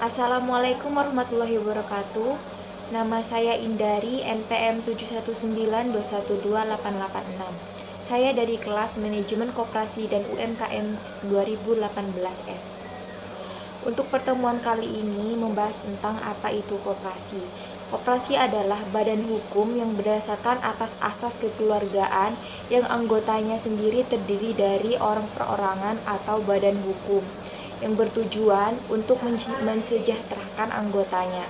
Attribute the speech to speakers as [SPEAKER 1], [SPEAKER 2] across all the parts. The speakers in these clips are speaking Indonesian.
[SPEAKER 1] Assalamualaikum warahmatullahi wabarakatuh. Nama saya Indari, NPM 719212886. Saya dari kelas Manajemen Koperasi dan UMKM 2018F. Untuk pertemuan kali ini membahas tentang apa itu koperasi. Koperasi adalah badan hukum yang berdasarkan atas asas kekeluargaan yang anggotanya sendiri terdiri dari orang perorangan atau badan hukum yang bertujuan untuk mensejahterakan anggotanya.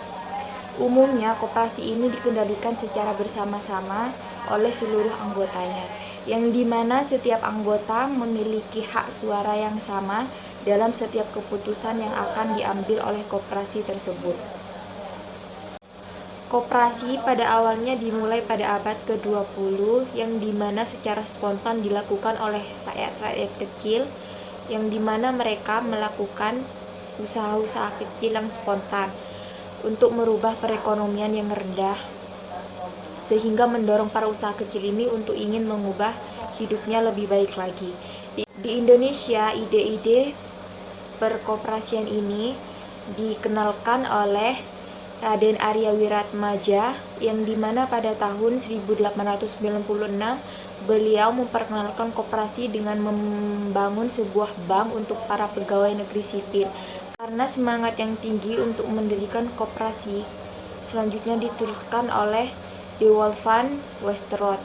[SPEAKER 1] Umumnya, koperasi ini dikendalikan secara bersama-sama oleh seluruh anggotanya, yang dimana setiap anggota memiliki hak suara yang sama dalam setiap keputusan yang akan diambil oleh koperasi tersebut. Koperasi pada awalnya dimulai pada abad ke-20, yang dimana secara spontan dilakukan oleh rakyat-rakyat kecil, yang dimana mereka melakukan usaha-usaha kecil yang spontan untuk merubah perekonomian yang rendah, sehingga mendorong para usaha kecil ini untuk ingin mengubah hidupnya lebih baik lagi. Di Indonesia, ide-ide perkoperasian ini dikenalkan oleh Raden Arya Wiratmaja, yang dimana pada tahun 1896 beliau memperkenalkan koperasi dengan membangun sebuah bank untuk para pegawai negeri sipil. Karena semangat yang tinggi untuk mendirikan koperasi, selanjutnya diteruskan oleh Dewald van Westerhout.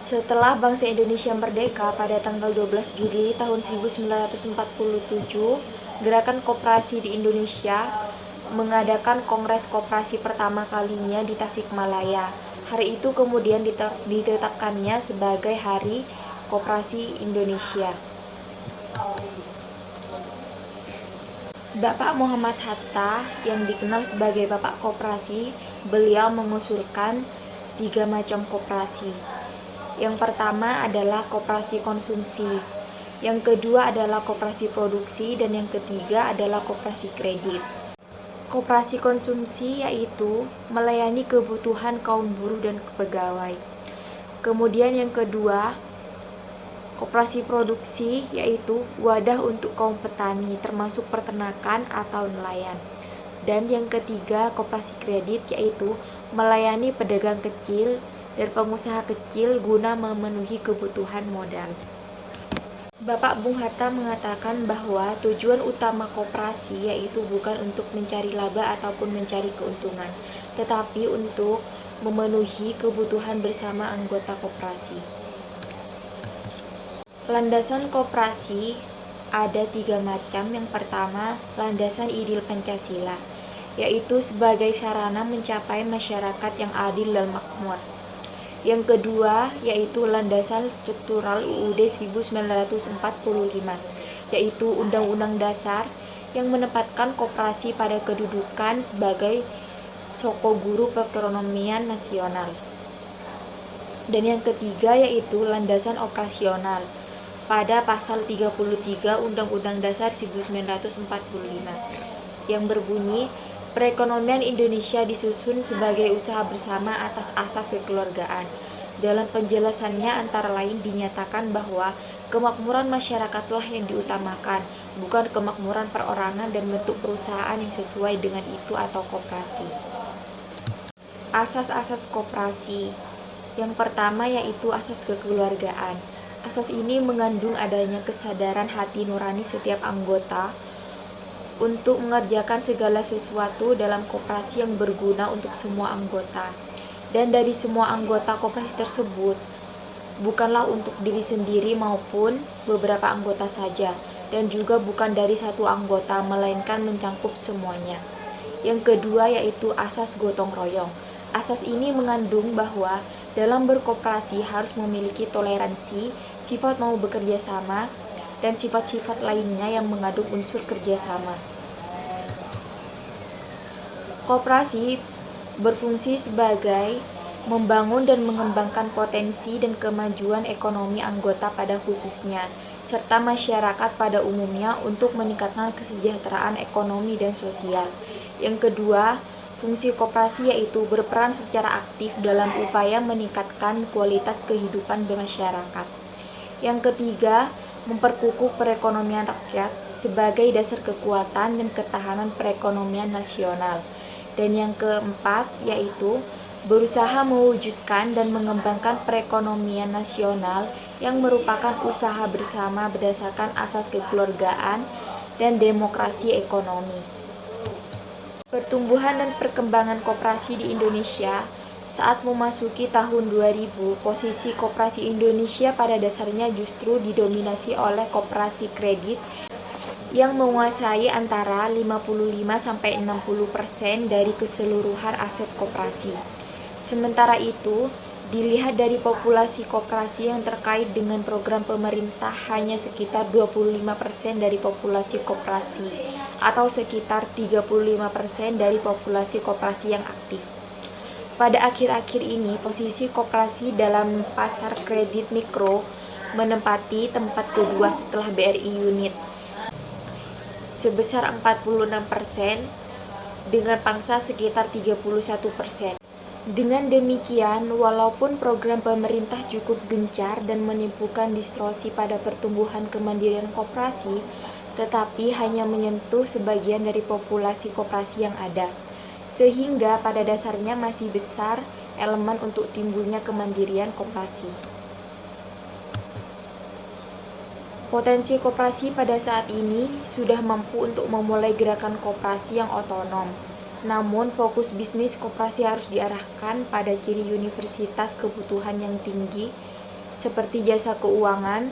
[SPEAKER 1] Setelah bangsa Indonesia merdeka pada tanggal 12 Juli tahun 1947, Gerakan Koperasi di Indonesia mengadakan Kongres Koperasi pertama kalinya di Tasikmalaya. Hari itu kemudian ditetapkannya sebagai Hari Koperasi Indonesia. Bapak Muhammad Hatta, yang dikenal sebagai Bapak Koperasi, beliau mengusulkan 3 macam koperasi. Yang pertama adalah koperasi konsumsi, yang kedua adalah koperasi produksi, dan yang ketiga adalah koperasi kredit. Koperasi konsumsi yaitu melayani kebutuhan kaum buruh dan pegawai. Kemudian yang kedua, koperasi produksi yaitu wadah untuk kaum petani termasuk peternakan atau nelayan. Dan yang ketiga, koperasi kredit yaitu melayani pedagang kecil dan pengusaha kecil guna memenuhi kebutuhan modal. Bapak Bung Hatta mengatakan bahwa tujuan utama koperasi yaitu bukan untuk mencari laba ataupun mencari keuntungan, tetapi untuk memenuhi kebutuhan bersama anggota koperasi. Landasan koperasi ada 3 macam. Yang pertama, landasan ideal Pancasila, yaitu sebagai sarana mencapai masyarakat yang adil dan makmur. Yang kedua, yaitu landasan struktural UUD 1945, yaitu Undang-Undang Dasar yang menempatkan koperasi pada kedudukan sebagai sokoguru perekonomian nasional. Dan yang ketiga, yaitu landasan operasional pada pasal 33 Undang-Undang Dasar 1945 yang berbunyi, perekonomian Indonesia disusun sebagai usaha bersama atas asas kekeluargaan. Dalam penjelasannya antara lain dinyatakan bahwa kemakmuran masyarakatlah yang diutamakan, bukan kemakmuran perorangan dan bentuk perusahaan yang sesuai dengan itu atau koperasi. Asas-asas koperasi. Yang pertama yaitu asas kekeluargaan. Asas ini mengandung adanya kesadaran hati nurani setiap anggota untuk mengerjakan segala sesuatu dalam koperasi yang berguna untuk semua anggota. Dan dari semua anggota koperasi tersebut, bukanlah untuk diri sendiri maupun beberapa anggota saja, dan juga bukan dari satu anggota, melainkan mencakup semuanya. Yang kedua yaitu asas gotong royong. Asas ini mengandung bahwa dalam berkoperasi harus memiliki toleransi, sifat mau bekerja sama, dan sifat-sifat lainnya yang mengandung unsur kerjasama. Koperasi berfungsi sebagai membangun dan mengembangkan potensi dan kemajuan ekonomi anggota pada khususnya, serta masyarakat pada umumnya untuk meningkatkan kesejahteraan ekonomi dan sosial. Yang kedua, fungsi koperasi yaitu berperan secara aktif dalam upaya meningkatkan kualitas kehidupan bermasyarakat. Yang ketiga, memperkukuh perekonomian rakyat sebagai dasar kekuatan dan ketahanan perekonomian nasional. Dan yang keempat yaitu berusaha mewujudkan dan mengembangkan perekonomian nasional yang merupakan usaha bersama berdasarkan asas kekeluargaan dan demokrasi ekonomi. Pertumbuhan dan perkembangan koperasi di Indonesia. Saat memasuki tahun 2000, posisi koperasi Indonesia pada dasarnya justru didominasi oleh koperasi kredit yang menguasai antara 55-60% dari keseluruhan aset koperasi. Sementara itu, dilihat dari populasi koperasi yang terkait dengan program pemerintah hanya sekitar 25% dari populasi koperasi atau sekitar 35% dari populasi koperasi yang aktif. Pada akhir-akhir ini, posisi koperasi dalam pasar kredit mikro menempati tempat kedua setelah BRI unit sebesar 46% dengan pangsa sekitar 31%. Dengan demikian, walaupun program pemerintah cukup gencar dan menimbulkan distorsi pada pertumbuhan kemandirian koperasi, tetapi hanya menyentuh sebagian dari populasi koperasi yang ada. Sehingga pada dasarnya masih besar elemen untuk timbulnya kemandirian koperasi. Potensi koperasi pada saat ini sudah mampu untuk memulai gerakan koperasi yang otonom. Namun fokus bisnis koperasi harus diarahkan pada ciri universitas kebutuhan yang tinggi seperti jasa keuangan,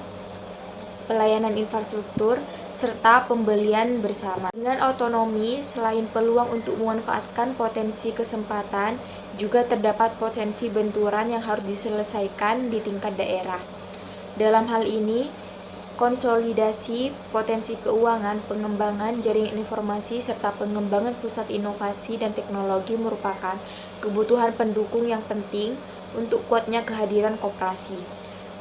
[SPEAKER 1] pelayanan infrastruktur, serta pembelian bersama. Dengan otonomi, selain peluang untuk memanfaatkan potensi kesempatan, juga terdapat potensi benturan yang harus diselesaikan di tingkat daerah. Dalam hal ini, konsolidasi potensi keuangan, pengembangan jaringan informasi, serta pengembangan pusat inovasi dan teknologi merupakan kebutuhan pendukung yang penting untuk kuatnya kehadiran koperasi.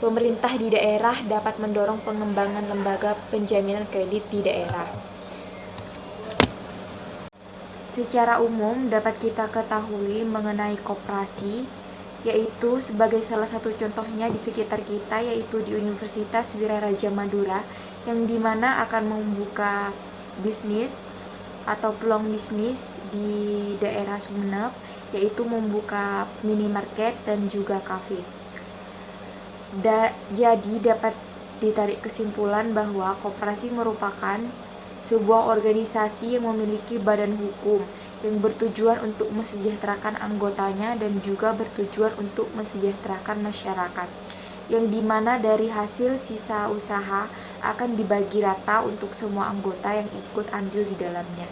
[SPEAKER 1] Pemerintah di daerah dapat mendorong pengembangan lembaga penjaminan kredit di daerah. Secara umum dapat kita ketahui mengenai koperasi, yaitu sebagai salah satu contohnya di sekitar kita, yaitu di Universitas Wiraraja Madura, yang dimana akan membuka bisnis atau peluang bisnis di daerah Sumeneb, yaitu membuka minimarket dan juga kafe. Jadi dapat ditarik kesimpulan bahwa koperasi merupakan sebuah organisasi yang memiliki badan hukum yang bertujuan untuk mensejahterakan anggotanya dan juga bertujuan untuk mensejahterakan masyarakat, yang dimana dari hasil sisa usaha akan dibagi rata untuk semua anggota yang ikut andil di dalamnya.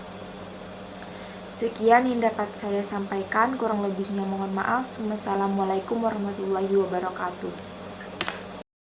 [SPEAKER 1] Sekian yang dapat saya sampaikan, kurang lebihnya mohon maaf. Wassalamualaikum warahmatullahi wabarakatuh.